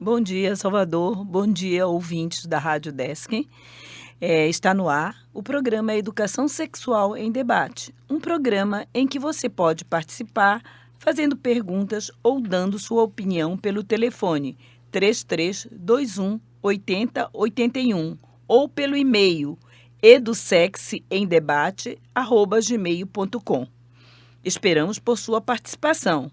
Bom dia, Salvador. Bom dia, ouvintes da Rádio Desk. Está no ar o programa Educação Sexual em Debate, um programa em que você pode participar fazendo perguntas ou dando sua opinião pelo telefone 3321 8081 ou pelo e-mail edusexemdebate@gmail.com. Esperamos por sua participação.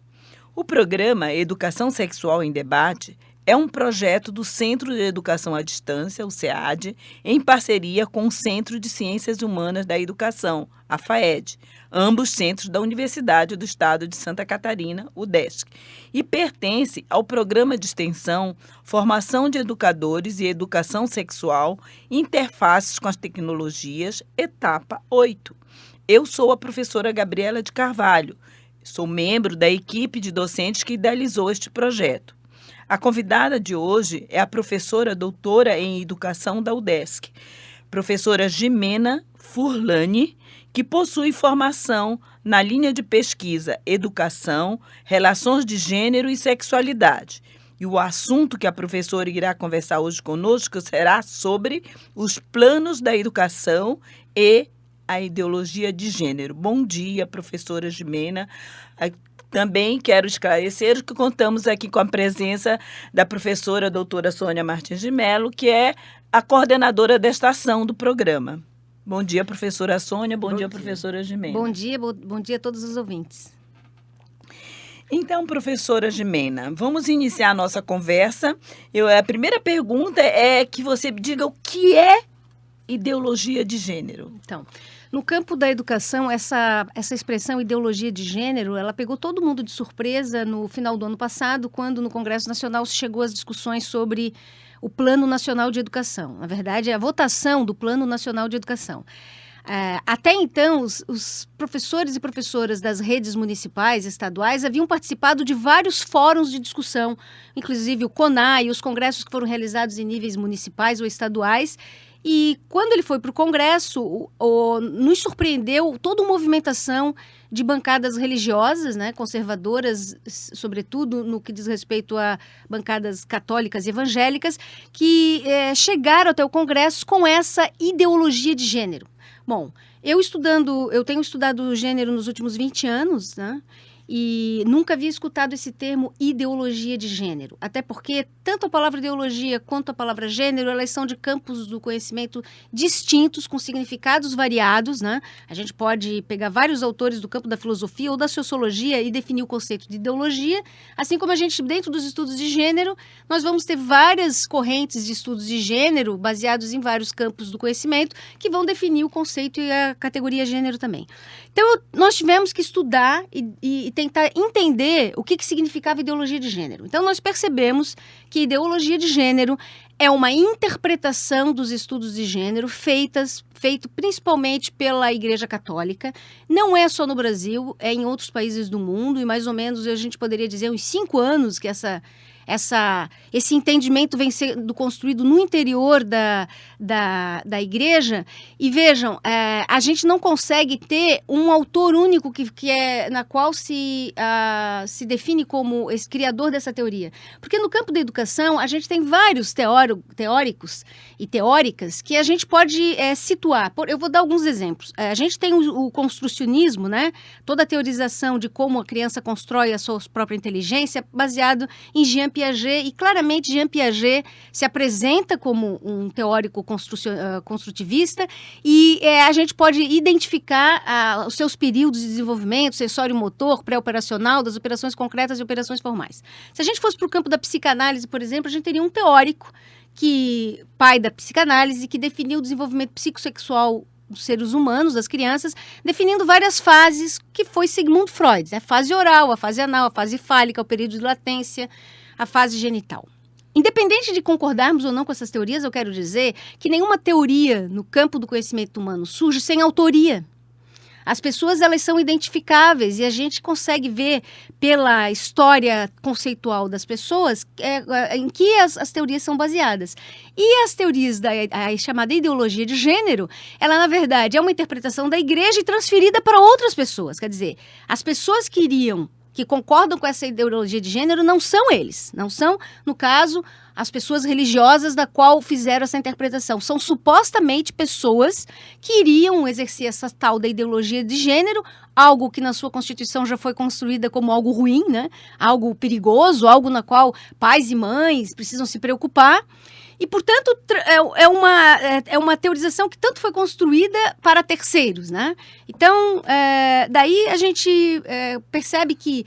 O programa Educação Sexual em Debate é um projeto do Centro de Educação à Distância, o SEAD, em parceria com o Centro de Ciências Humanas da Educação, a FAED, ambos centros da Universidade do Estado de Santa Catarina, UDESC, e pertence ao programa de extensão Formação de Educadores e Educação Sexual, Interfaces com as Tecnologias, etapa 8. Eu sou a professora Gabriela de Carvalho, sou membro da equipe de docentes que idealizou este projeto. A convidada de hoje é a professora doutora em Educação da UDESC, professora Jimena Furlani, que possui formação na linha de pesquisa Educação, Relações de Gênero e Sexualidade. E o assunto que a professora irá conversar hoje conosco será sobre os planos da educação e a ideologia de gênero. Bom dia, professora Jimena. Também quero esclarecer que contamos aqui com a presença da professora doutora Sônia Martins de Mello, que é a coordenadora desta ação do programa. Bom dia, professora Sônia. Bom dia, professora Jimena. Bom dia a todos os ouvintes. Então, professora Jimena, vamos iniciar a nossa conversa. A primeira pergunta é que você diga o que é ideologia de gênero. Então, no campo da educação, essa expressão ideologia de gênero, ela pegou todo mundo de surpresa no final do ano passado, quando no Congresso Nacional se chegou às discussões sobre o Plano Nacional de Educação. Na verdade, a votação do Plano Nacional de Educação. Até então, os professores e professoras das redes municipais e estaduais haviam participado de vários fóruns de discussão, inclusive o CONAI, os congressos que foram realizados em níveis municipais ou estaduais. E quando ele foi para o Congresso, nos surpreendeu toda uma movimentação de bancadas religiosas, né, conservadoras, sobretudo no que diz respeito a bancadas católicas e evangélicas, que chegaram até o Congresso com essa ideologia de gênero. Bom, eu tenho estudado gênero nos últimos 20 anos, né? E nunca havia escutado esse termo ideologia de gênero. Até porque tanto a palavra ideologia quanto a palavra gênero, elas são de campos do conhecimento distintos, com significados variados, né? A gente pode pegar vários autores do campo da filosofia ou da sociologia e definir o conceito de ideologia, assim como a gente, dentro dos estudos de gênero, nós vamos ter várias correntes de estudos de gênero, baseados em vários campos do conhecimento, que vão definir o conceito e a categoria gênero também. Então, nós tivemos que estudar e tentar entender o que significava ideologia de gênero. Então, nós percebemos que ideologia de gênero é uma interpretação dos estudos de gênero feito principalmente pela Igreja Católica. Não é só no Brasil, é em outros países do mundo, e mais ou menos a gente poderia dizer uns 5 anos que esse entendimento vem sendo construído no interior da igreja. E vejam, a gente não consegue ter um autor único na qual se define como esse criador dessa teoria. Porque no campo da educação, a gente tem vários teóricos e teóricas que a gente pode situar. Eu vou dar alguns exemplos. A gente tem o construcionismo, né? Toda a teorização de como a criança constrói a sua própria inteligência, baseado em Jean Piaget, e claramente Jean Piaget se apresenta como um teórico construtivista, e a gente pode identificar os seus períodos de desenvolvimento sensório-motor, pré-operacional, das operações concretas e operações formais. Se a gente fosse para o campo da psicanálise, por exemplo, a gente teria um teórico, pai da psicanálise, que definiu o desenvolvimento psicossexual dos seres humanos, das crianças, definindo várias fases, que foi Sigmund Freud, a fase oral, a fase anal, a fase fálica, o período de latência, a fase genital. Independente de concordarmos ou não com essas teorias, eu quero dizer que nenhuma teoria no campo do conhecimento humano surge sem autoria. As pessoas, elas são identificáveis, e a gente consegue ver pela história conceitual das pessoas em que as teorias são baseadas. E as teorias da chamada ideologia de gênero, ela, na verdade, é uma interpretação da igreja e transferida para outras pessoas. Quer dizer, as pessoas queriam que concordam com essa ideologia de gênero não são eles, não são, no caso, as pessoas religiosas da qual fizeram essa interpretação. São supostamente pessoas que iriam exercer essa tal da ideologia de gênero, algo que na sua Constituição já foi construída como algo ruim, né? Algo perigoso, algo na qual pais e mães precisam se preocupar. E, portanto, é uma teorização que tanto foi construída para terceiros, né? Então, daí a gente percebe que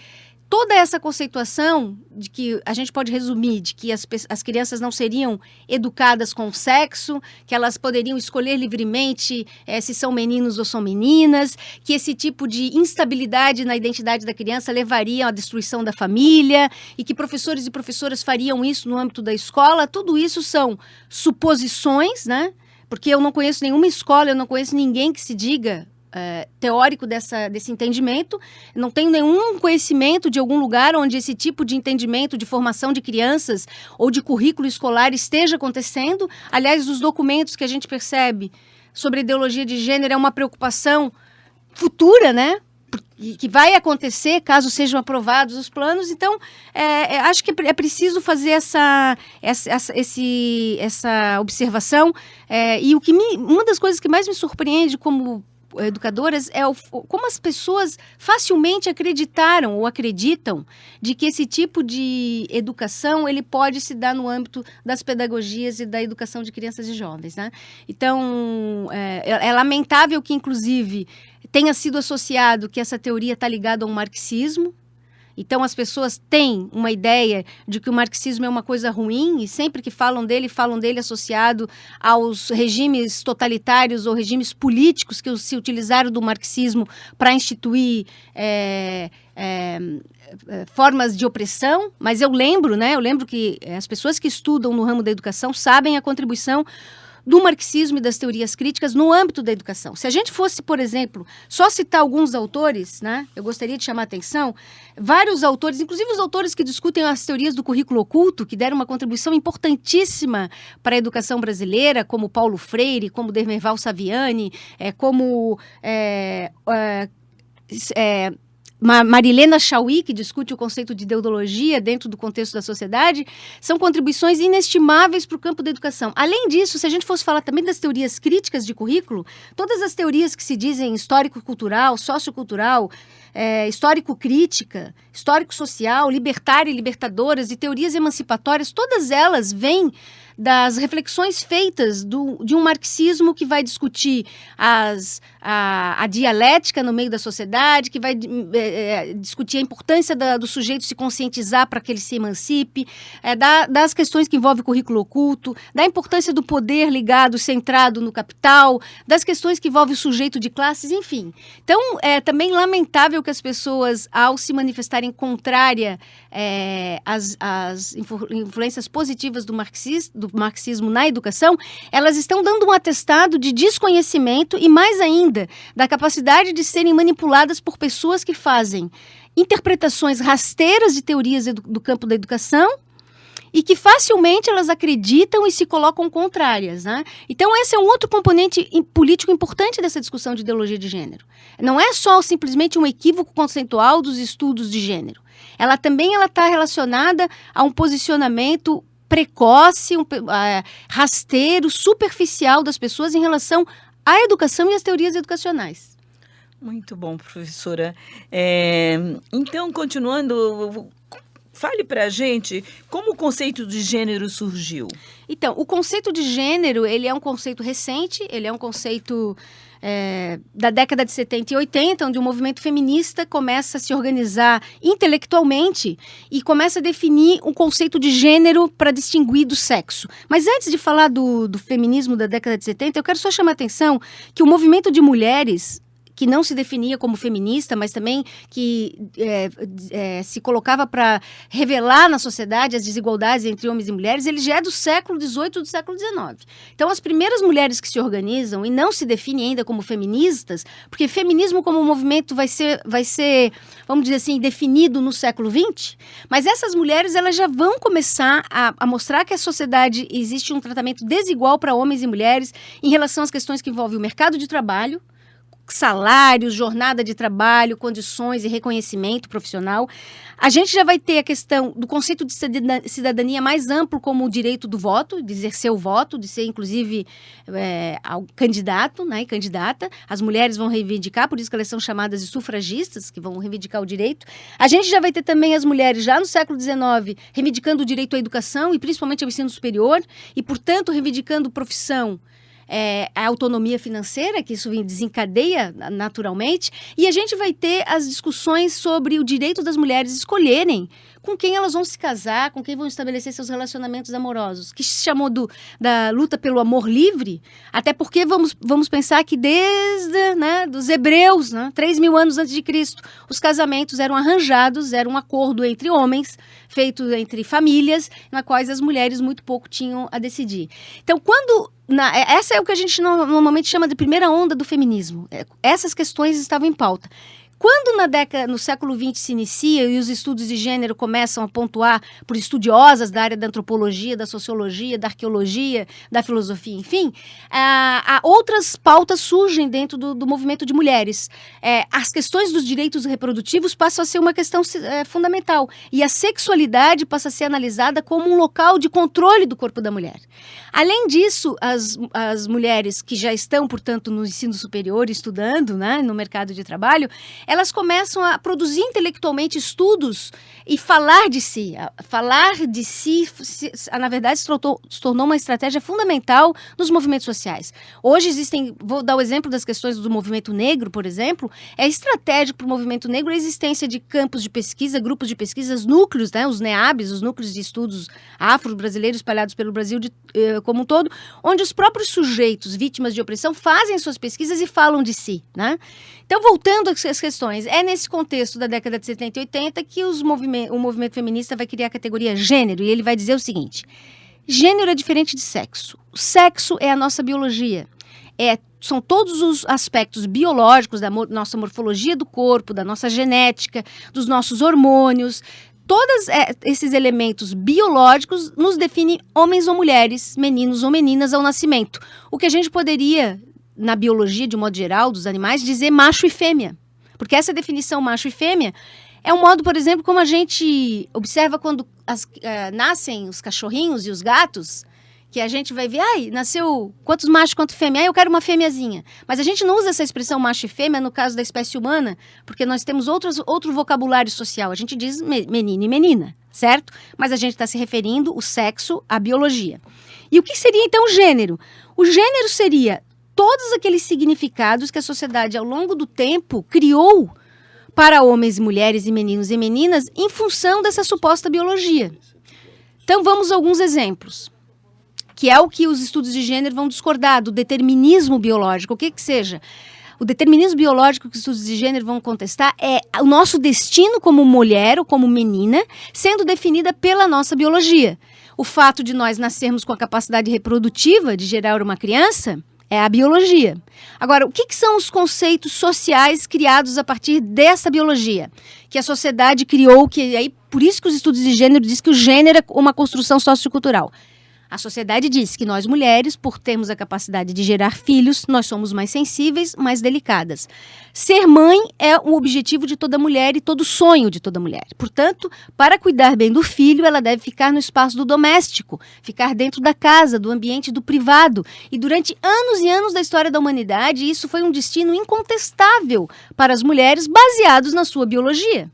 toda essa conceituação de que a gente pode resumir, de que as crianças não seriam educadas com sexo, que elas poderiam escolher livremente se são meninos ou são meninas, que esse tipo de instabilidade na identidade da criança levaria à destruição da família e que professores e professoras fariam isso no âmbito da escola, tudo isso são suposições, né? Porque eu não conheço nenhuma escola, eu não conheço ninguém que se diga teórico desse entendimento, não tenho nenhum conhecimento de algum lugar onde esse tipo de entendimento de formação de crianças ou de currículo escolar esteja acontecendo. Aliás, os documentos que a gente percebe sobre ideologia de gênero é uma preocupação futura, né? Que vai acontecer caso sejam aprovados os planos. Então, acho que é preciso fazer essa observação. E uma das coisas que mais me surpreende como educadoras é como as pessoas facilmente acreditaram ou acreditam de que esse tipo de educação ele pode se dar no âmbito das pedagogias e da educação de crianças e jovens, né? Então, é lamentável que, inclusive, tenha sido associado que essa teoria está ligada ao marxismo. Então, as pessoas têm uma ideia de que o marxismo é uma coisa ruim e sempre que falam dele associado aos regimes totalitários ou regimes políticos que se utilizaram do marxismo para instituir formas de opressão. Mas eu lembro que as pessoas que estudam no ramo da educação sabem a contribuição do marxismo e das teorias críticas no âmbito da educação. Se a gente fosse, por exemplo, só citar alguns autores, né, eu gostaria de chamar a atenção, vários autores, inclusive os autores que discutem as teorias do currículo oculto, que deram uma contribuição importantíssima para a educação brasileira, como Paulo Freire, como Demerval Saviani, como Marilena Chauí, que discute o conceito de deontologia dentro do contexto da sociedade, são contribuições inestimáveis para o campo da educação. Além disso, se a gente fosse falar também das teorias críticas de currículo, todas as teorias que se dizem histórico-cultural, sociocultural, histórico-crítica, histórico-social, libertária e libertadoras e teorias emancipatórias, todas elas vêm das reflexões feitas de um marxismo que vai discutir a dialética no meio da sociedade, que vai discutir a importância do sujeito se conscientizar para que ele se emancipe, das questões que envolvem o currículo oculto, da importância do poder ligado, centrado no capital, das questões que envolvem o sujeito de classes, enfim. Então, é também lamentável que as pessoas, ao se manifestarem contrária às influências positivas do marxismo na educação, elas estão dando um atestado de desconhecimento e, mais ainda, da capacidade de serem manipuladas por pessoas que fazem interpretações rasteiras de teorias do campo da educação e que facilmente elas acreditam e se colocam contrárias, né? Então, esse é um outro componente político importante dessa discussão de ideologia de gênero. Não é só simplesmente um equívoco conceitual dos estudos de gênero. Ela também está relacionada a um posicionamento precoce, rasteiro, superficial das pessoas em relação à educação e às teorias educacionais. Muito bom, professora. Então, continuando, fale para a gente como o conceito de gênero surgiu. Então, o conceito de gênero, ele é um conceito recente, ele é um conceito da década de 70 e 80, onde o movimento feminista começa a se organizar intelectualmente e começa a definir um conceito de gênero para distinguir do sexo. Mas antes de falar do feminismo da década de 70, eu quero só chamar a atenção que o movimento de mulheres, que não se definia como feminista, mas também que se colocava para revelar na sociedade as desigualdades entre homens e mulheres, ele já é do século XVIII, do século XIX. Então, as primeiras mulheres que se organizam e não se definem ainda como feministas, porque feminismo como movimento vai ser, vamos dizer assim, definido no século XX, mas essas mulheres elas já vão começar a mostrar que a sociedade existe um tratamento desigual para homens e mulheres em relação às questões que envolvem o mercado de trabalho, salários, jornada de trabalho, condições e reconhecimento profissional. A gente já vai ter a questão do conceito de cidadania mais amplo, como o direito do voto, de exercer o voto, de ser, inclusive, candidato, né, e candidata. As mulheres vão reivindicar, por isso que elas são chamadas de sufragistas, que vão reivindicar o direito. A gente já vai ter também as mulheres, já no século XIX, reivindicando o direito à educação, e principalmente ao ensino superior, e, portanto, reivindicando profissão, a autonomia financeira, que isso desencadeia naturalmente, e a gente vai ter as discussões sobre o direito das mulheres escolherem com quem elas vão se casar, com quem vão estabelecer seus relacionamentos amorosos, que se chamou da luta pelo amor livre, até porque vamos pensar que desde, né, dos hebreus, né, 3.000 anos antes de Cristo, os casamentos eram arranjados, era um acordo entre homens, feito entre famílias, na quais as mulheres muito pouco tinham a decidir. Então, essa é o que a gente normalmente chama de primeira onda do feminismo. Essas questões estavam em pauta. Quando no século XX se inicia e os estudos de gênero começam a pontuar por estudiosas da área da antropologia, da sociologia, da arqueologia, da filosofia, enfim, outras pautas surgem dentro do movimento de mulheres. As questões dos direitos reprodutivos passam a ser uma questão fundamental e a sexualidade passa a ser analisada como um local de controle do corpo da mulher. Além disso, as mulheres que já estão, portanto, no ensino superior, estudando, né, no mercado de trabalho, elas começam a produzir intelectualmente estudos e falar de si. Falar de si, na verdade, se tornou uma estratégia fundamental nos movimentos sociais. Hoje vou dar o exemplo das questões do movimento negro, por exemplo, é estratégico para o movimento negro a existência de campos de pesquisa, grupos de pesquisas, núcleos, né, os NEABs, os núcleos de estudos afro-brasileiros espalhados pelo Brasil como um todo, onde os próprios sujeitos vítimas de opressão fazem suas pesquisas e falam de si, né? Então, voltando às questões, é nesse contexto da década de 70 e 80 que o movimento feminista vai criar a categoria gênero, e ele vai dizer o seguinte: gênero é diferente de sexo. O sexo é a nossa biologia. São todos os aspectos biológicos da nossa morfologia do corpo, da nossa genética, dos nossos hormônios. Todos esses elementos biológicos nos definem homens ou mulheres, meninos ou meninas ao nascimento. O que a gente poderia, na biologia, de um modo geral, dos animais, dizer macho e fêmea. Porque essa definição macho e fêmea é um modo, por exemplo, como a gente observa quando nascem os cachorrinhos e os gatos, que a gente vai ver, nasceu quantos machos, quanto fêmea, eu quero uma fêmeazinha. Mas a gente não usa essa expressão macho e fêmea no caso da espécie humana, porque nós temos outro vocabulário social. A gente diz menino e menina, certo? Mas a gente está se referindo o sexo à biologia. E o que seria, então, o gênero? O gênero seria todos aqueles significados que a sociedade, ao longo do tempo, criou para homens, mulheres e meninos e meninas em função dessa suposta biologia. Então, vamos a alguns exemplos, que é o que os estudos de gênero vão discordar, do determinismo biológico, o que seja. O determinismo biológico que os estudos de gênero vão contestar é o nosso destino como mulher ou como menina sendo definida pela nossa biologia. O fato de nós nascermos com a capacidade reprodutiva de gerar uma criança é a biologia. Agora, o que são os conceitos sociais criados a partir dessa biologia? Que a sociedade criou, por isso que os estudos de gênero dizem que o gênero é uma construção sociocultural. A sociedade diz que nós mulheres, por termos a capacidade de gerar filhos, nós somos mais sensíveis, mais delicadas. Ser mãe é o objetivo de toda mulher e todo sonho de toda mulher. Portanto, para cuidar bem do filho, ela deve ficar no espaço do doméstico, ficar dentro da casa, do ambiente do privado. E durante anos e anos da história da humanidade, isso foi um destino incontestável para as mulheres, baseados na sua biologia.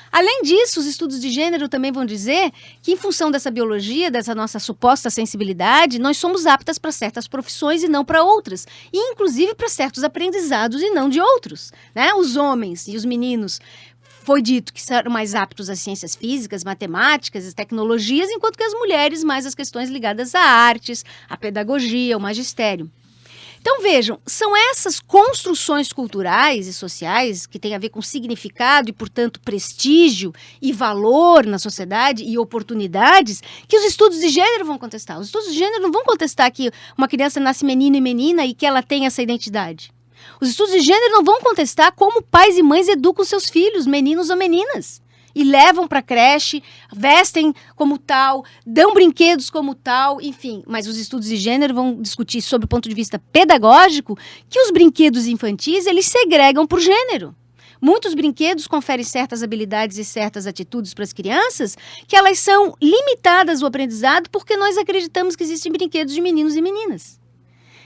Além disso, os estudos de gênero também vão dizer que, em função dessa biologia, dessa nossa suposta sensibilidade, nós somos aptas para certas profissões e não para outras, e inclusive para certos aprendizados e não de outros, né? Os homens e os meninos foi dito que serão mais aptos às ciências físicas, matemáticas e tecnologias, enquanto que as mulheres mais às questões ligadas a artes, à pedagogia, ao magistério. Então, vejam, são essas construções culturais e sociais que têm a ver com significado e, portanto, prestígio e valor na sociedade e oportunidades que os estudos de gênero vão contestar. Os estudos de gênero não vão contestar que uma criança nasce menino e menina e que ela tem essa identidade. Os estudos de gênero não vão contestar como pais e mães educam seus filhos, meninos ou meninas. e levam para a creche, vestem como tal, dão brinquedos como tal, enfim. Mas os estudos de gênero vão discutir sobre o ponto de vista pedagógico que os brinquedos infantis, eles segregam por gênero. Muitos brinquedos conferem certas habilidades e certas atitudes para as crianças que elas são limitadas ao aprendizado porque nós acreditamos que existem brinquedos de meninos e meninas.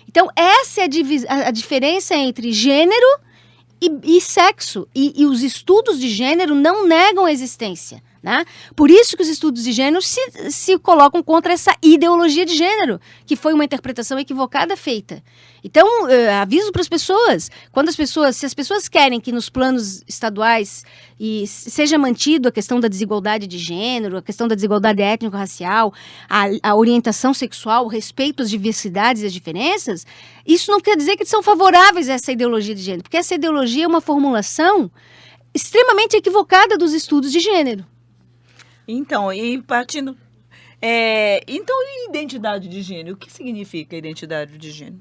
Então, essa é a diferença entre gênero e sexo. E os estudos de gênero não negam a existência. Né? Por isso que os estudos de gênero se colocam contra essa ideologia de gênero, que foi uma interpretação equivocada feita. Então, aviso para as pessoas, se as pessoas querem que nos planos estaduais seja mantido a questão da desigualdade de gênero, a questão da desigualdade étnico-racial, a orientação sexual, o respeito às diversidades e às diferenças, isso não quer dizer que são favoráveis a essa ideologia de gênero, porque essa ideologia é uma formulação extremamente equivocada dos estudos de gênero. Então, e partindo... então, e identidade de gênero? O que significa identidade de gênero?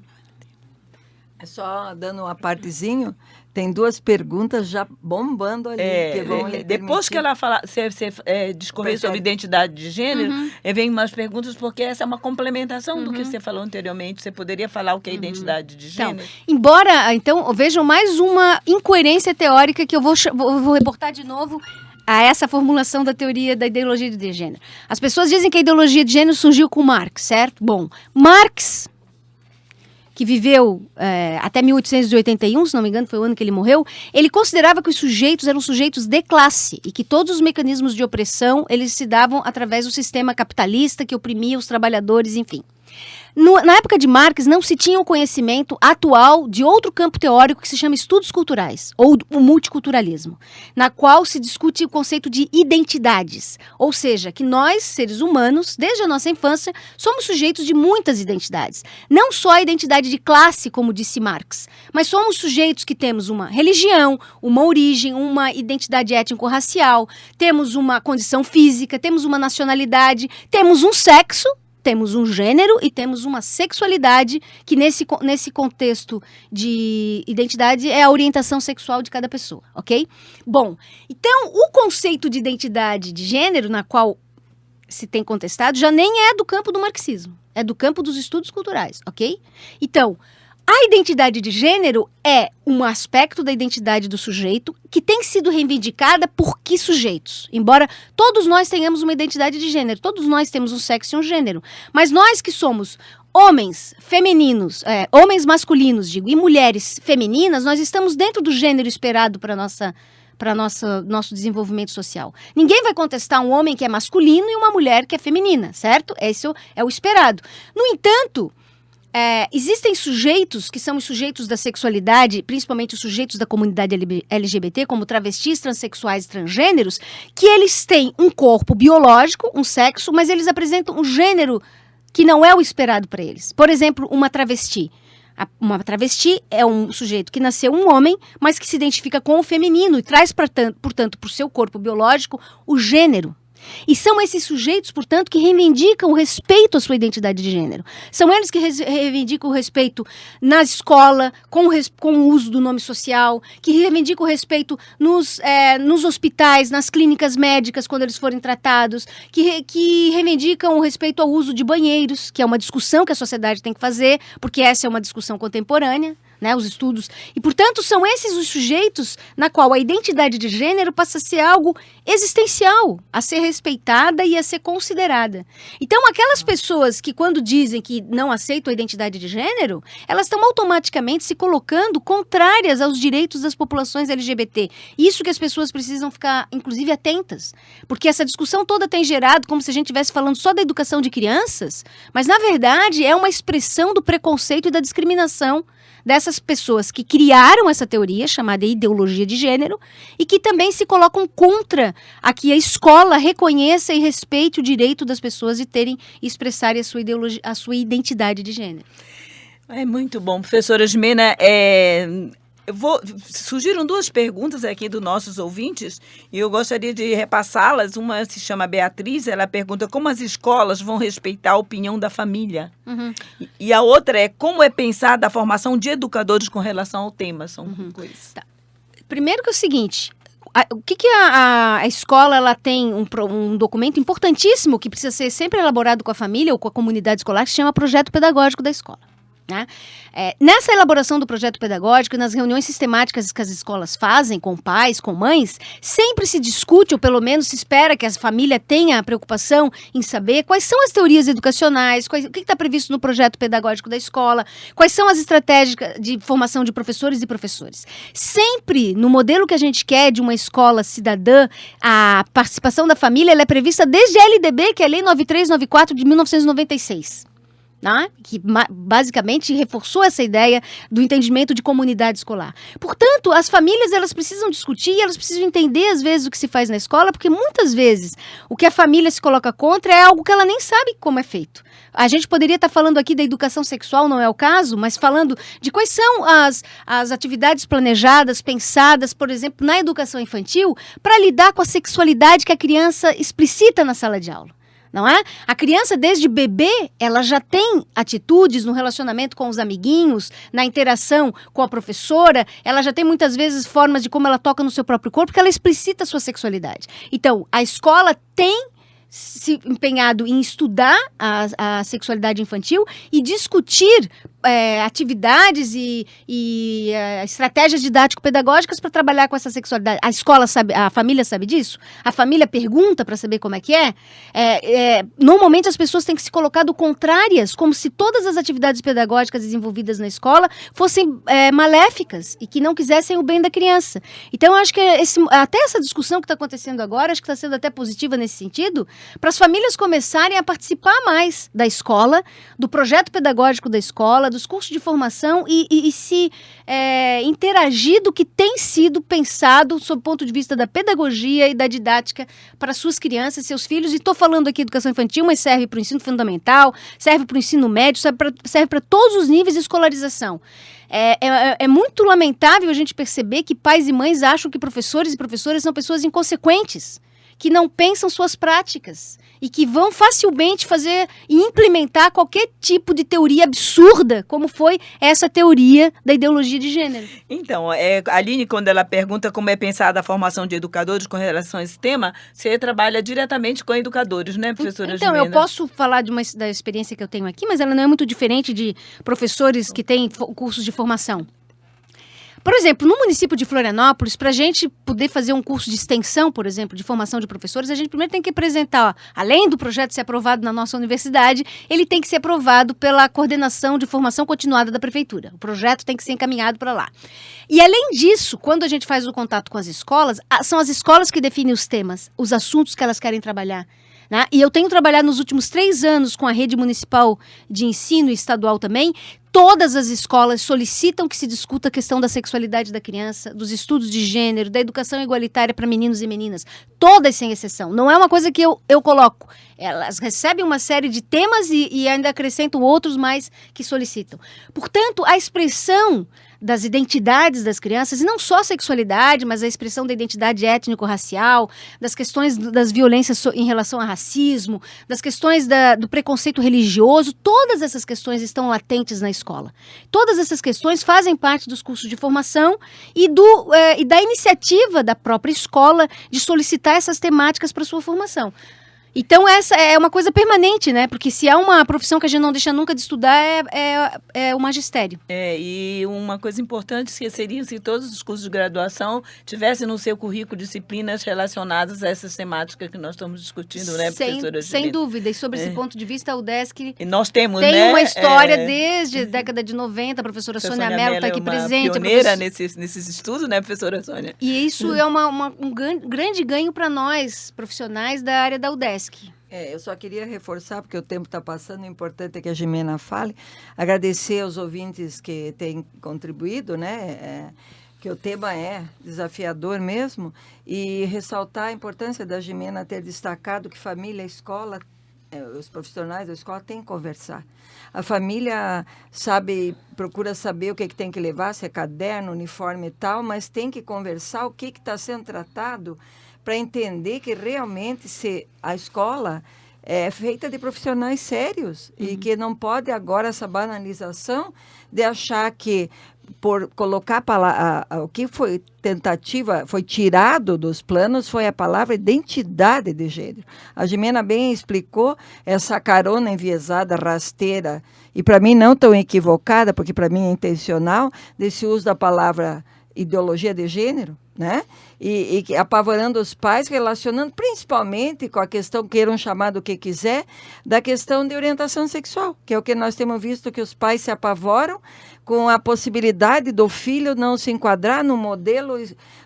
Só dando uma partezinho, tem 2 perguntas já bombando ali. Depois que ela falar, você discorrer sobre identidade de gênero, vem umas perguntas, porque essa é uma complementação do que você falou anteriormente. Você poderia falar o que é identidade de gênero? Então, vejam mais uma incoerência teórica que eu vou reportar de novo a essa formulação da teoria da ideologia de gênero. As pessoas dizem que a ideologia de gênero surgiu com Marx, certo? Bom, Marx, que viveu até 1881, se não me engano, foi o ano que ele morreu, ele considerava que os sujeitos eram sujeitos de classe e que todos os mecanismos de opressão, eles se davam através do sistema capitalista que oprimia os trabalhadores, enfim. Na época de Marx, não se tinha o conhecimento atual de outro campo teórico que se chama estudos culturais, ou o multiculturalismo, na qual se discute o conceito de identidades. Ou seja, que nós, seres humanos, desde a nossa infância, somos sujeitos de muitas identidades. Não só a identidade de classe, como disse Marx, mas somos sujeitos que temos uma religião, uma origem, uma identidade étnico-racial, temos uma condição física, temos uma nacionalidade, temos um sexo, temos um gênero e temos uma sexualidade que nesse contexto de identidade é a orientação sexual de cada pessoa, ok? Bom, então o conceito de identidade de gênero na qual se tem contestado já nem é do campo do marxismo, é do campo dos estudos culturais, ok? Então, a identidade de gênero é um aspecto da identidade do sujeito que tem sido reivindicada por que sujeitos? Embora todos nós tenhamos uma identidade de gênero, todos nós temos um sexo e um gênero, mas nós que somos homens femininos, homens masculinos, digo, e mulheres femininas, nós estamos dentro do gênero esperado para nosso desenvolvimento social. Ninguém vai contestar um homem que é masculino e uma mulher que é feminina, certo? Esse é o esperado. No entanto, existem sujeitos que são os sujeitos da sexualidade, principalmente os sujeitos da comunidade LGBT, como travestis, transexuais e transgêneros, que eles têm um corpo biológico, um sexo, mas eles apresentam um gênero que não é o esperado para eles. Por exemplo, uma travesti. Uma travesti é um sujeito que nasceu um homem, mas que se identifica com o feminino e traz, portanto, para o seu corpo biológico o gênero. E são esses sujeitos, portanto, que reivindicam o respeito à sua identidade de gênero. São eles que reivindicam o respeito na escola, com o uso do nome social, que reivindicam o respeito nos hospitais, nas clínicas médicas, quando eles forem tratados, que reivindicam o respeito ao uso de banheiros, que é uma discussão que a sociedade tem que fazer, porque essa é uma discussão contemporânea. Né, os estudos, e portanto são esses os sujeitos na qual a identidade de gênero passa a ser algo existencial, a ser respeitada e a ser considerada. Então aquelas pessoas que quando dizem que não aceitam a identidade de gênero, elas estão automaticamente se colocando contrárias aos direitos das populações LGBT. Isso que as pessoas precisam ficar, inclusive, atentas, porque essa discussão toda tem gerado como se a gente estivesse falando só da educação de crianças, mas na verdade é uma expressão do preconceito e da discriminação dessas pessoas que criaram essa teoria, chamada ideologia de gênero, e que também se colocam contra a que a escola reconheça e respeite o direito das pessoas de terem e expressarem a sua identidade de gênero. É muito bom. Professora Gimena, surgiram 2 perguntas aqui dos nossos ouvintes e eu gostaria de repassá-las. Uma se chama Beatriz, ela pergunta como as escolas vão respeitar a opinião da família. E a outra é como é pensada a formação de educadores com relação ao tema. São coisas. Tá. Primeiro que é o seguinte, o que a escola ela tem um documento importantíssimo que precisa ser sempre elaborado com a família ou com a comunidade escolar, que se chama Projeto Pedagógico da Escola. Né? Nessa elaboração do projeto pedagógico e nas reuniões sistemáticas que as escolas fazem com pais, com mães, sempre se discute, ou pelo menos se espera que a família tenha a preocupação em saber quais são as teorias educacionais, o que está previsto no projeto pedagógico da escola, quais são as estratégias de formação de professores e professores. Sempre, no modelo que a gente quer de uma escola cidadã, a participação da família ela é prevista desde a LDB, que é a Lei 9394 de 1996. Né? Que basicamente reforçou essa ideia do entendimento de comunidade escolar. Portanto, as famílias elas precisam discutir, elas precisam entender às vezes o que se faz na escola, porque muitas vezes o que a família se coloca contra é algo que ela nem sabe como é feito. A gente poderia estar falando aqui da educação sexual, não é o caso, mas falando de quais são as atividades planejadas, pensadas, por exemplo, na educação infantil, para lidar com a sexualidade que a criança explicita na sala de aula. Não é? A criança, desde bebê, ela já tem atitudes no relacionamento com os amiguinhos, na interação com a professora, ela já tem muitas vezes formas de como ela toca no seu próprio corpo, porque ela explicita a sua sexualidade. Então, a escola tem se empenhado em estudar a sexualidade infantil e discutir atividades e estratégias didático-pedagógicas para trabalhar com essa sexualidade. A escola sabe, a família sabe disso? A família pergunta para saber como é que é? Normalmente as pessoas têm que se colocar contrárias, como se todas as atividades pedagógicas desenvolvidas na escola fossem maléficas e que não quisessem o bem da criança. Então, eu acho que até essa discussão que está acontecendo agora, acho que está sendo até positiva nesse sentido, para as famílias começarem a participar mais da escola, do projeto pedagógico da escola, dos cursos de formação e se interagir do que tem sido pensado sob o ponto de vista da pedagogia e da didática para suas crianças, seus filhos. E estou falando aqui de educação infantil, mas serve para o ensino fundamental, serve para o ensino médio, serve para todos os níveis de escolarização. É muito lamentável a gente perceber que pais e mães acham que professores e professoras são pessoas inconsequentes, que não pensam suas práticas e que vão facilmente fazer e implementar qualquer tipo de teoria absurda, como foi essa teoria da ideologia de gênero. Então, a Aline, quando ela pergunta como é pensada a formação de educadores com relação a esse tema, você trabalha diretamente com educadores, né, professora Então, Jimena? eu posso falar da experiência que eu tenho aqui, mas ela não é muito diferente de professores que têm cursos de formação. Por exemplo, no município de Florianópolis, para a gente poder fazer um curso de extensão, por exemplo, de formação de professores, a gente primeiro tem que apresentar, além do projeto ser aprovado na nossa universidade, ele tem que ser aprovado pela coordenação de formação continuada da prefeitura. O projeto tem que ser encaminhado para lá. E além disso, quando a gente faz o contato com as escolas, são as escolas que definem os temas, os assuntos que elas querem trabalhar. Né? E eu tenho trabalhado nos últimos 3 anos com a rede municipal de ensino e estadual também. Todas as escolas solicitam que se discuta a questão da sexualidade da criança, dos estudos de gênero, da educação igualitária para meninos e meninas. Todas sem exceção. Não é uma coisa que eu coloco. Elas recebem uma série de temas e ainda acrescentam outros mais que solicitam. Portanto, a expressão das identidades das crianças, e não só a sexualidade, mas a expressão da identidade étnico-racial, das questões das violências em relação ao racismo, das questões do preconceito religioso, todas essas questões estão latentes na escola. Todas essas questões fazem parte dos cursos de formação e da iniciativa da própria escola de solicitar essas temáticas para sua formação. Então, essa é uma coisa permanente, né? Porque se há uma profissão que a gente não deixa nunca de estudar, é o magistério. E uma coisa importante seria se todos os cursos de graduação tivessem no seu currículo disciplinas relacionadas a essas temáticas que nós estamos discutindo, né, professora Jimena? Sem dúvida. E sobre esse ponto de vista, a UDESC e nós temos, tem uma história desde a década de 90. A professora Sônia Mello está aqui presente. É uma pioneira nesses estudos, né, professora Sônia? E isso é um grande ganho para nós, profissionais da área da UDESC. Eu só queria reforçar, porque o tempo está passando, o importante é que a Jimena fale, agradecer aos ouvintes que têm contribuído, né? Que o tema é desafiador mesmo, e ressaltar a importância da Jimena ter destacado que família, escola, os profissionais da escola têm que conversar. A família procura saber o que tem que levar, se é caderno, uniforme e tal, mas tem que conversar o que está sendo tratado, para entender que realmente a escola é feita de profissionais sérios e que não pode agora essa banalização de achar que por colocar o que foi tentativa, foi tirado dos planos, foi a palavra identidade de gênero. A Jimena bem explicou essa carona enviesada, rasteira, e para mim não tão equivocada, porque para mim é intencional, desse uso da palavra ideologia de gênero, né? E apavorando os pais, relacionando principalmente com a questão, queiram chamar do que quiser, da questão de orientação sexual, que é o que nós temos visto, que os pais se apavoram com a possibilidade do filho não se enquadrar no modelo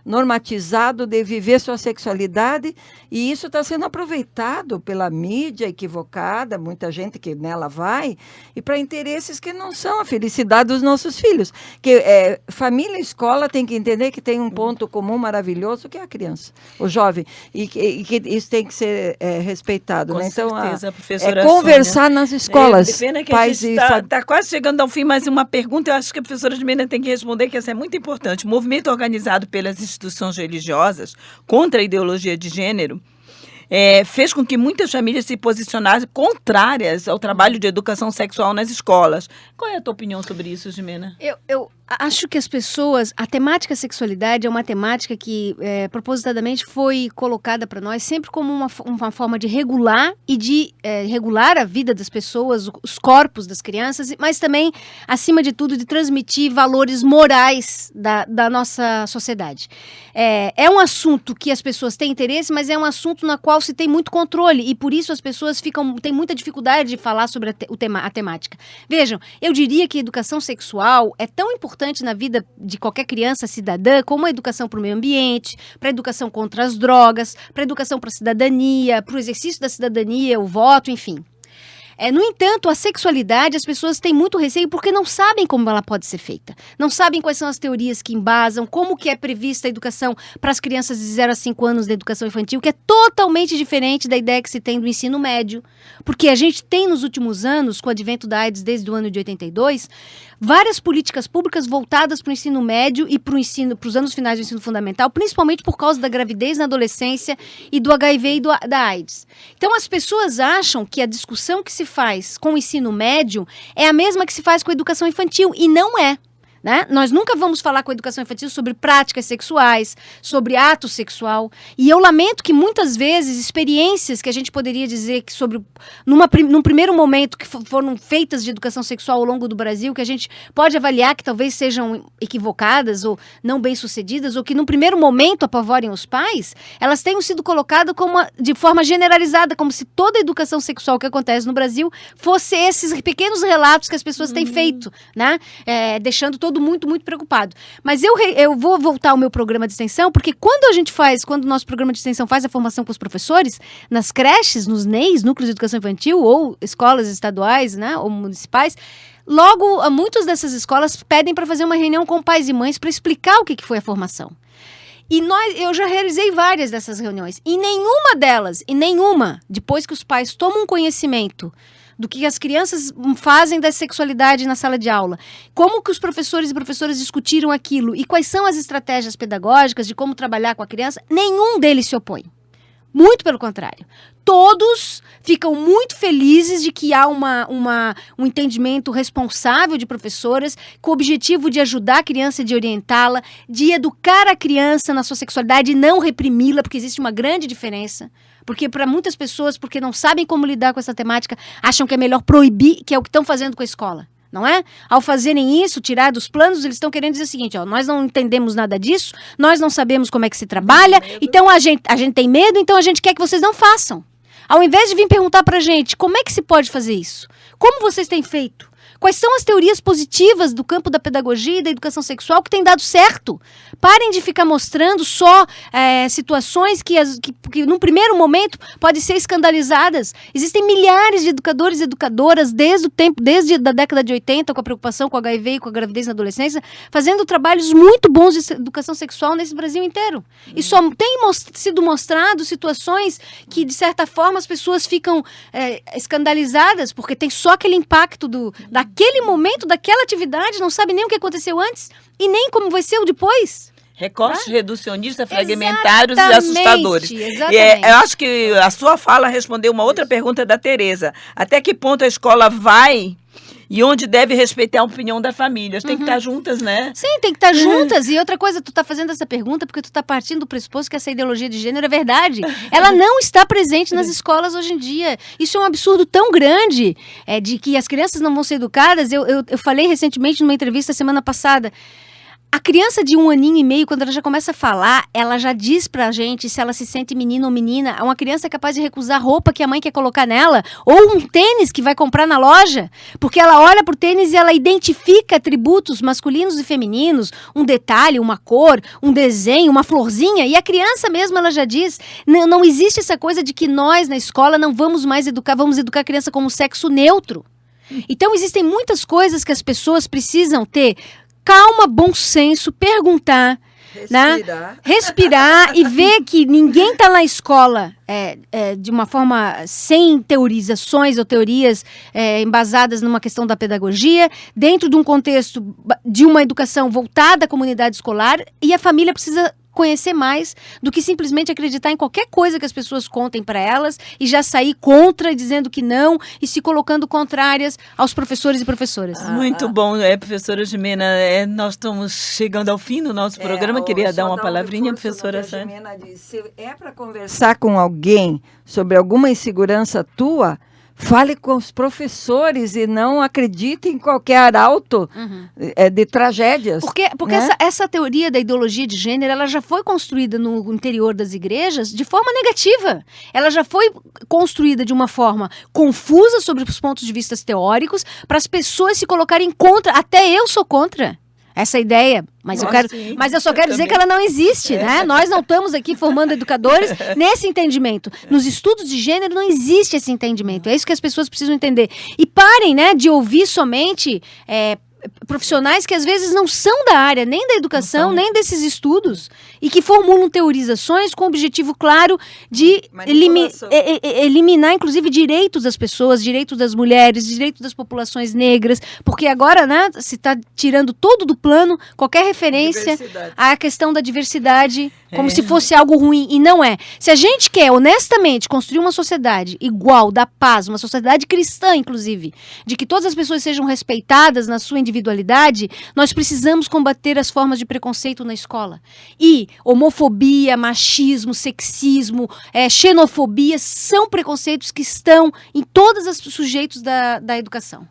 normatizado de viver sua sexualidade, e isso está sendo aproveitado pela mídia equivocada, muita gente que nela vai, e para interesses que não são a felicidade dos nossos filhos. Que família e escola tem que entender que tem um ponto comum maravilhoso, que é a criança, o jovem, e que isso tem que ser respeitado. Com né? Então, certeza, professora conversar Sônia. nas escolas. Pena que pais a gente está quase chegando ao fim, mas uma pergunta eu acho que a professora Jimena tem que responder, que essa é muito importante. O movimento organizado pelas instituições religiosas contra a ideologia de gênero fez com que muitas famílias se posicionassem contrárias ao trabalho de educação sexual nas escolas. Qual é a tua opinião sobre isso, Jimena? Eu acho que as pessoas... A temática sexualidade é uma temática que, propositadamente, foi colocada para nós sempre como uma forma de regular e de regular a vida das pessoas, os corpos das crianças, mas também, acima de tudo, de transmitir valores morais da nossa sociedade. É um assunto que as pessoas têm interesse, mas é um assunto na qual se tem muito controle, e por isso as pessoas têm muita dificuldade de falar sobre a temática. Vejam, eu diria que a educação sexual é tão importante na vida de qualquer criança cidadã como a educação para o meio ambiente, para a educação contra as drogas, para a educação para a cidadania, para o exercício da cidadania, o voto, enfim. No entanto, a sexualidade, as pessoas têm muito receio porque não sabem como ela pode ser feita. Não sabem quais são as teorias que embasam, como que é prevista a educação para as crianças de 0 a 5 anos da educação infantil, que é totalmente diferente da ideia que se tem do ensino médio. Porque a gente tem nos últimos anos, com o advento da AIDS desde o ano de 82, várias políticas públicas voltadas para o ensino médio e para os anos finais do ensino fundamental, principalmente por causa da gravidez na adolescência e do HIV e da AIDS. Então as pessoas acham que a discussão que se faz com o ensino médio é a mesma que se faz com a educação infantil, e não é. Né? Nós nunca vamos falar com a educação infantil sobre práticas sexuais, sobre ato sexual. E eu lamento que muitas vezes experiências que a gente poderia dizer que num primeiro momento que foram feitas de educação sexual ao longo do Brasil, que a gente pode avaliar que talvez sejam equivocadas ou não bem-sucedidas, ou que num primeiro momento apavorem os pais, elas tenham sido colocadas de forma generalizada, como se toda a educação sexual que acontece no Brasil fosse esses pequenos relatos que as pessoas têm feito, né? Deixando todo muito, muito preocupado. Mas eu vou voltar ao meu programa de extensão, porque quando o nosso programa de extensão faz a formação com os professores, nas creches, nos NEIs, Núcleos de Educação Infantil, ou escolas estaduais, né, ou municipais, logo, muitas dessas escolas pedem para fazer uma reunião com pais e mães para explicar o que foi a formação. E eu já realizei várias dessas reuniões, e nenhuma, depois que os pais tomam conhecimento do que as crianças fazem da sexualidade na sala de aula, como que os professores e professoras discutiram aquilo e quais são as estratégias pedagógicas de como trabalhar com a criança, nenhum deles se opõe. Muito pelo contrário. Todos ficam muito felizes de que há um entendimento responsável de professoras com o objetivo de ajudar a criança, de orientá-la, de educar a criança na sua sexualidade e não reprimi-la, porque existe uma grande diferença. Porque para muitas pessoas, porque não sabem como lidar com essa temática, acham que é melhor proibir, que é o que estão fazendo com a escola. Não é? Ao fazerem isso, tirar dos planos, eles estão querendo dizer o seguinte, nós não entendemos nada disso, nós não sabemos como é que se trabalha, então a gente tem medo, então a gente quer que vocês não façam. Ao invés de vir perguntar pra gente, como é que se pode fazer isso? Como vocês têm feito? Quais são as teorias positivas do campo da pedagogia e da educação sexual que têm dado certo? Parem de ficar mostrando só situações que num primeiro momento podem ser escandalizadas. Existem milhares de educadores e educadoras desde a década de 80, com a preocupação com o HIV e com a gravidez na adolescência, fazendo trabalhos muito bons de educação sexual nesse Brasil inteiro. E só tem sido mostrado situações que, de certa forma, as pessoas ficam escandalizadas, porque tem só aquele impacto daquele momento, daquela atividade, não sabe nem o que aconteceu antes e nem como vai ser o depois. Recortes reducionistas, fragmentários e assustadores. Exatamente. Eu acho que a sua fala respondeu uma outra pergunta da Tereza. Até que ponto a escola vai e onde deve respeitar a opinião das famílias? Tem que estar juntas, né? Sim, tem que estar juntas. E outra coisa, tu tá fazendo essa pergunta porque tu tá partindo do pressuposto que essa ideologia de gênero é verdade. Ela não está presente nas escolas hoje em dia. Isso é um absurdo tão grande, de que as crianças não vão ser educadas. Eu falei recentemente numa entrevista semana passada. A criança de 1 aninho e meio, quando ela já começa a falar, ela já diz pra gente se ela se sente menino ou menina. Uma criança é capaz de recusar roupa que a mãe quer colocar nela, ou um tênis que vai comprar na loja, porque ela olha pro tênis e ela identifica atributos masculinos e femininos, um detalhe, uma cor, um desenho, uma florzinha, e a criança mesmo, ela já diz, não existe essa coisa de que nós, na escola, não vamos mais vamos educar a criança como sexo neutro. Então, existem muitas coisas que as pessoas precisam ter calma, bom senso, perguntar, respirar e ver que ninguém está na escola de uma forma sem teorizações ou teorias embasadas numa questão da pedagogia, dentro de um contexto de uma educação voltada à comunidade escolar, e a família precisa conhecer mais do que simplesmente acreditar em qualquer coisa que as pessoas contem para elas e já sair contra, dizendo que não e se colocando contrárias aos professores e professoras. Muito bom, professora Gimena. Nós estamos chegando ao fim do nosso programa. Queria dar uma palavrinha, professora Sânia. Gimena disse, se é para conversar com alguém sobre alguma insegurança tua, fale com os professores e não acredite em qualquer arauto de tragédias. Porque né? essa teoria da ideologia de gênero, ela já foi construída no interior das igrejas de forma negativa. Ela já foi construída de uma forma confusa sobre os pontos de vista teóricos, para as pessoas se colocarem contra. Até eu sou contra essa ideia, mas eu só quero dizer que ela não existe, né? Nós não estamos aqui formando educadores nesse entendimento. Nos estudos de gênero não existe esse entendimento. É isso que as pessoas precisam entender. E parem, né, de ouvir somente profissionais que às vezes não são da área, nem da educação, nem desses estudos, e que formulam teorizações com o objetivo claro de eliminar, inclusive, direitos das pessoas, direitos das mulheres, direitos das populações negras, porque agora, né, se está tirando todo do plano qualquer referência à questão da diversidade, como se fosse algo ruim, e não é. Se a gente quer, honestamente, construir uma sociedade igual, da paz, uma sociedade cristã, inclusive, de que todas as pessoas sejam respeitadas na sua individualidade, nós precisamos combater as formas de preconceito na escola. E homofobia, machismo, sexismo, xenofobia são preconceitos que estão em todos os sujeitos da educação.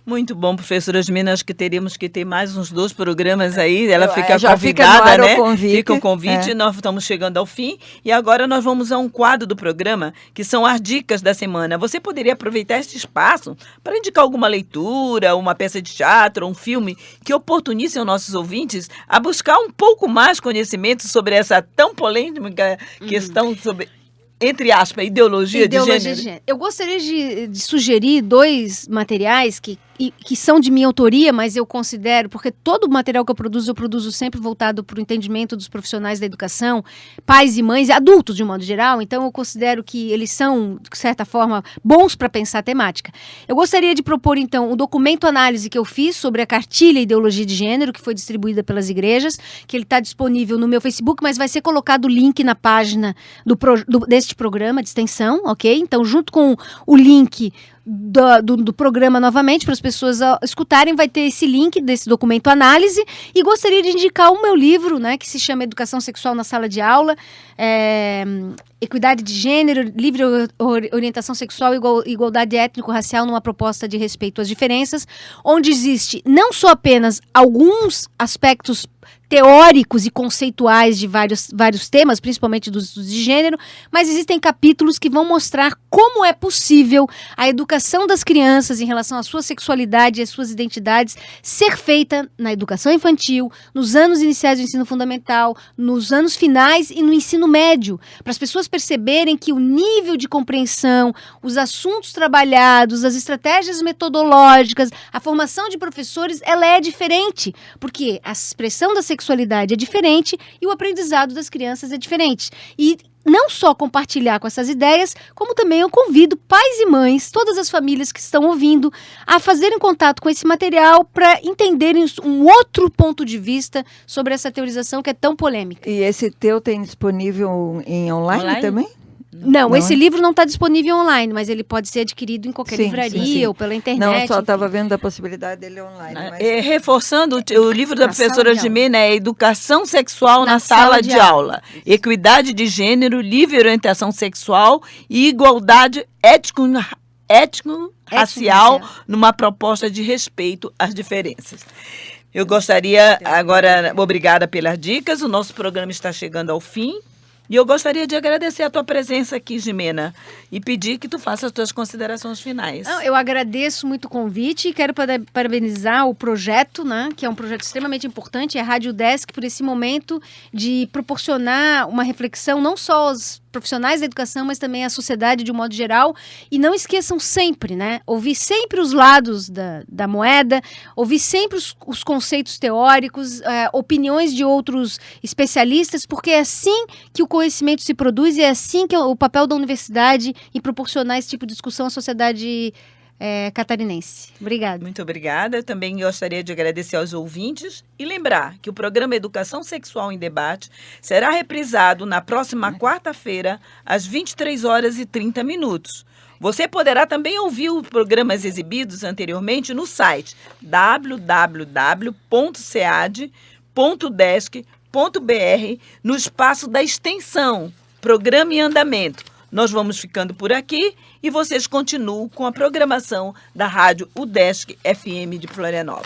Muito bom, professora Gimena. Acho que teríamos que ter mais uns 2 programas aí. Ela fica já convidada, fica no ar, né? o convite. Fica o convite. Nós estamos chegando ao fim. E agora nós vamos a um quadro do programa, que são as dicas da semana. Você poderia aproveitar esse espaço para indicar alguma leitura, uma peça de teatro, um filme que oportunize aos nossos ouvintes a buscar um pouco mais conhecimento sobre essa tão polêmica questão sobre, entre aspas, ideologia de gênero. Eu gostaria de sugerir 2 materiais que são de minha autoria, mas eu considero, porque todo o material que eu produzo sempre voltado para o entendimento dos profissionais da educação, pais e mães, adultos de um modo geral, então eu considero que eles são, de certa forma, bons para pensar a temática. Eu gostaria de propor, então, um documento análise que eu fiz sobre a cartilha Ideologia de Gênero, que foi distribuída pelas igrejas, que ele está disponível no meu Facebook, mas vai ser colocado o link na página deste programa de extensão, ok? Então, junto com o link do programa novamente, para as pessoas escutarem, vai ter esse link desse documento análise, e gostaria de indicar o meu livro, né, que se chama Educação Sexual na Sala de Aula, Equidade de Gênero, Livre Orientação Sexual e Igualdade Étnico-Racial numa proposta de respeito às diferenças, onde existe não só apenas alguns aspectos teóricos e conceituais de vários temas, principalmente dos estudos de gênero, mas existem capítulos que vão mostrar como é possível a educação das crianças em relação à sua sexualidade e às suas identidades ser feita na educação infantil, nos anos iniciais do ensino fundamental, nos anos finais e no ensino médio, para as pessoas perceberem que o nível de compreensão, os assuntos trabalhados, as estratégias metodológicas, a formação de professores, ela é diferente, porque a expressão da sexualidade é diferente e o aprendizado das crianças é diferente. E não só compartilhar com essas ideias, como também eu convido pais e mães, todas as famílias que estão ouvindo, a fazerem contato com esse material para entenderem um outro ponto de vista sobre essa teorização que é tão polêmica. E esse teu tem disponível em online também? Não, esse livro não está disponível online, mas ele pode ser adquirido em qualquer livraria ou pela internet. Não, eu só estava vendo a possibilidade dele online. Mas... Reforçando, o livro da professora Gimena é Educação Sexual na Sala de Aula. Equidade de gênero, livre orientação sexual e igualdade étnico-racial numa proposta de respeito às diferenças. Eu gostaria, agora, obrigada pelas dicas, o nosso programa está chegando ao fim. E eu gostaria de agradecer a tua presença aqui, Gimena, e pedir que tu faça as tuas considerações finais. Eu agradeço muito o convite e quero parabenizar o projeto, né, que é um projeto extremamente importante, é a Rádio Udesc, por esse momento de proporcionar uma reflexão não só aos profissionais da educação, mas também à sociedade de um modo geral. E não esqueçam sempre, né? Ouvir sempre os lados da moeda, ouvir sempre os conceitos teóricos, opiniões de outros especialistas, porque é assim que o conhecimento se produz e é assim que é o papel da universidade em proporcionar esse tipo de discussão à sociedade catarinense. Obrigada. Muito obrigada. Eu também gostaria de agradecer aos ouvintes e lembrar que o programa Educação Sexual em Debate será reprisado na próxima quarta-feira, às 23h30. Você poderá também ouvir os programas exibidos anteriormente no site www.cead.udesc.br no espaço da extensão Programa em Andamento. Nós vamos ficando por aqui e vocês continuam com a programação da Rádio Udesc FM de Florianópolis.